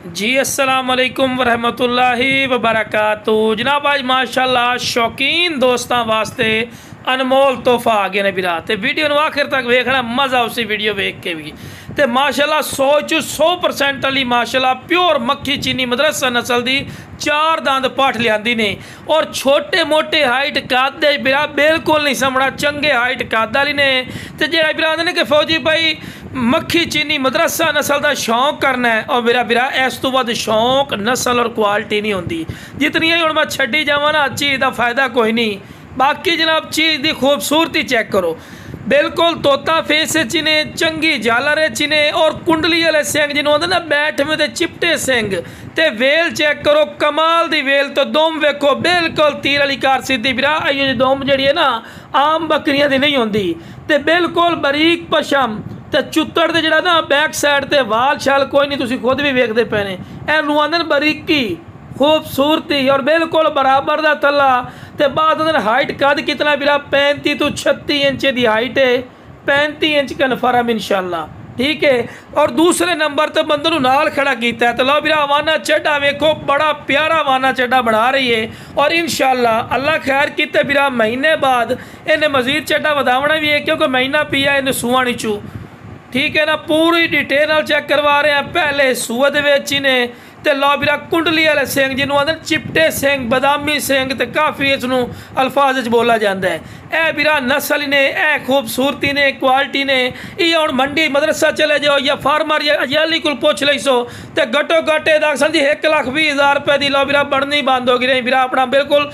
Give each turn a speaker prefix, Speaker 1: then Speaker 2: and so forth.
Speaker 1: जी अस्सलाम वालेकुम वरहमतुल्लाहि वबरकातुहू। जनाब आज माशाल्लाह शौकीन दोस्तों वास्ते अनमोल तोहफा आ गया ने बिरा ते वीडियो ਨੂੰ आखिर तक वेखना मज़ा उसी वीडियो वेख के भी ते माशाल्लाह 100% वाली माशाल्लाह प्योर मक्खी चीनी मदरसा नस्ल दी 4 दंद पठ लियांदी ने और छोटे मोटे हाइट कद दे बिरा बिल्कुल नहीं समझना चंगे हाइट कद वाली ने ते जेड़ा बिरा आंदे ने कि फौजी भाई मक्खी चीनी मदरसा नस्ल का शौक करना है और मेरा बिरा इस तो वध शौक नस्ल और क्वालिटी नहीं होंदी जितनी हुण मैं छड्डी जावां ना चीज़ का फायदा कोई नहीं। बाकी जनाब चीज़ की खूबसूरती चेक करो बिल्कुल तोता फेस ने चंगी झालर ने और कुंडली वाले सिंग जिन्होंने आते ना बैठवें ते चिपटे सिंग ते वेल चेक करो कमाल दी वेल तो दुम वेखो बिल्कुल तीर वाली कार सीधी बिरा आई दुम जी है ना आम बकरियां दी नहीं होंदी ते बिल्कुल बरीक पशम तो चुत्तड़ के जरा ना बैक साइड ते वाल शाल कोई नहीं तुसीं खुद भी वेखते पे ने इहनूं आंदे ने बरीकी खूबसूरती और बिल्कुल बराबर का तला तो बाद हाइट कद कितना बिरा 35 तो 36 इंच की हाइट है 35 इंच कन्फर्म इंशाल्लाह ठीक है। और दूसरे नंबर तो बंदे नूं नाल खड़ा किया तो लो बिरा वाना चढ़ा वेखो बड़ा प्यारा वाना चढ़ा बना रही है और इंशाल्लाह अल्लाह खैर किते बिरा महीने बाद इन्हें मजीद चढ़ा वधावना भी है क्योंकि महीना पिया इन्हें सूआ नहीं चू ठीक है ना पूरी डिटेल नाल चेक करवा रहे हैं। पहले सूए दे विच ही ने ते लो बिरा कुंडली वाले सिंग जिन्होंने आते चिपटे सिंग बदामी सिंग ते काफ़ी इसनूं अल्फाज बोला जाता है ए बिरा नस्ल ने ए खूबसूरती ने क्वालिटी ने ये हुण मंडी मदरसा चले जाओ या फार्मर या अजाली को पुछ लो तो घट्टो घट्ट समझी 1,20,000 रुपए की लो बिरा बननी बंद हो गई बिरा अपना बिल्कुल